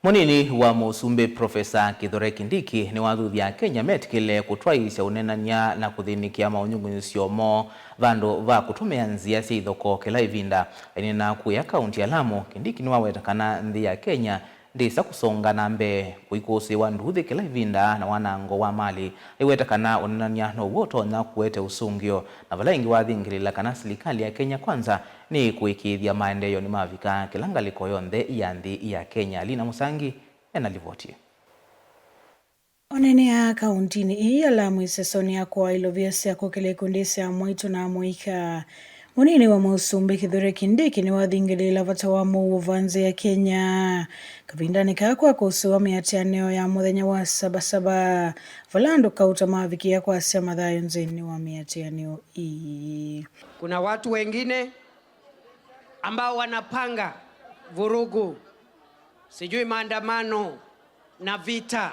Munini wa Musumbi Profesa Kithure Kindiki ni wathuthia Kenya metikile kutwaisya unenania na kuthinikia maunyungunyisyo mo vandu va kutumia nzia cia ithoko kila ivinda. Inina kuya kaunti ya Lamu, Kindiki ni wawetakana nthi ya Kenya ndisa kusonga na mbe kuikusi wa nduthi kila ivinda na wanango wa mali iwetakana unenania no wotonya kuwete usungio na vala ingi wathingilila kana serikali ya Kenya kwanza ni kuikithia maendeleo ni mavika kila ngaliko yonthe ya nthi ya Kenya. Lina Musangi enalivoti. Onene ya kauntini hii ya Lamu isesoni ya kwa ilovia siya kukile kundisi ya mwito na mwika. Munini wa Musumbi Kithure Kindiki ni wathingilila vata wa muuvanzi ya Kenya. Kapindani kakwa kusuwa miatianeo ya muthenya wa sabasaba. Valando kauta mavikia kwa siya madhayo nzini wa miatianeo hii. Kuna watu wengine ambao wanapanga vurugu, sijui maandamano na vita.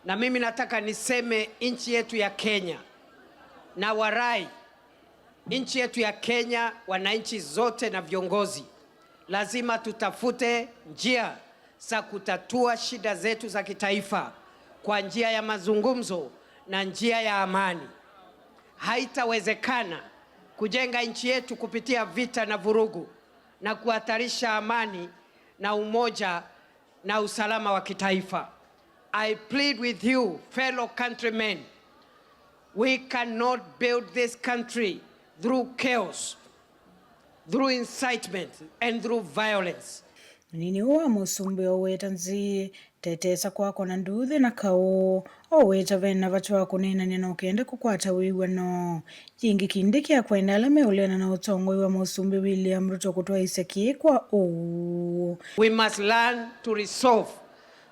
Na mimi nataka niseme nchi yetu ya Kenya na warai nchi yetu ya Kenya, wananchi zote na viongozi, lazima tutafute njia za kutatua shida zetu za kitaifa kwa njia ya mazungumzo na njia ya amani. Haitawezekana kujenga nchi yetu kupitia vita na vurugu na kuhatarisha amani na umoja na usalama wa kitaifa. I plead with you, fellow countrymen, we cannot build this country through chaos, through incitement, and through violence. Nini wa Musumbi oweta nzi tetesa kwako na nduthi na kao oweta vena vatu wa kunena nina ukenda kukwata wiwano. Jingi Kindiki ya kwenda alame ulena na utongo wa Musumbi William Ruto kutoa iseki kwa We must learn to resolve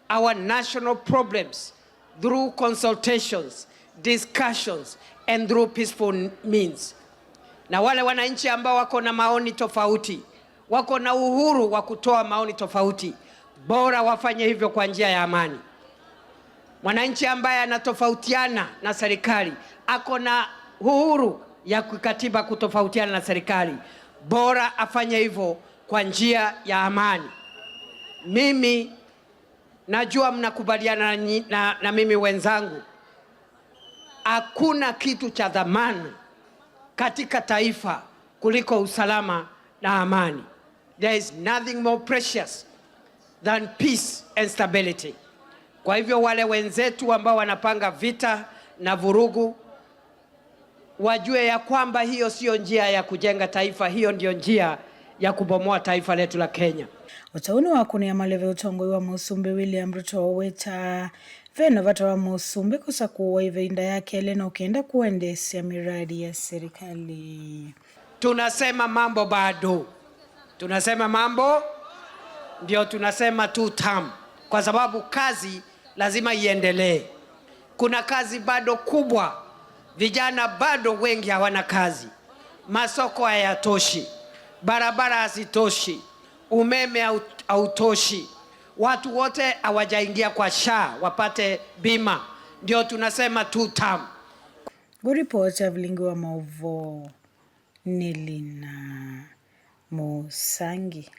our national problems through consultations, discussions, and through peaceful means. Na wale wananchi ambao wako na maoni tofauti, wako na uhuru wa kutoa maoni tofauti, bora wafanye hivyo kwa njia ya amani. Mwananchi ambaye anatofautiana na serikali, ako na uhuru ya kikatiba kutofautiana na serikali, bora afanye hivyo kwa njia ya amani. Mimi najua mnakubaliana na mimi wenzangu, hakuna kitu cha dhamana katika taifa kuliko usalama na amani. There is nothing more precious than peace and stability. Kwa hivyo wale wenzetu ambao wanapanga vita na vurugu, wajue ya kwamba hiyo sio njia ya kujenga taifa, hiyo ndio njia ya kubomoa taifa letu la Kenya. Utauni wa kunia maleve utongo wa Musumbi William Ruto oweta vena vata wa Musumbi kusa kuwa ivinda yake elena ukienda kuendesya miradi ya serikali. Tunasema mambo bado. Tunasema mambo ndio tunasema 2 term, kwa sababu kazi lazima iendelee. Kuna kazi bado kubwa, vijana bado wengi hawana kazi, masoko hayatoshi, barabara hazitoshi, umeme hautoshi, watu wote hawajaingia kwa SHA wapate bima. Ndio tunasema 2 term. Guripota vilingi wa Mauvo ni Lina Musangi.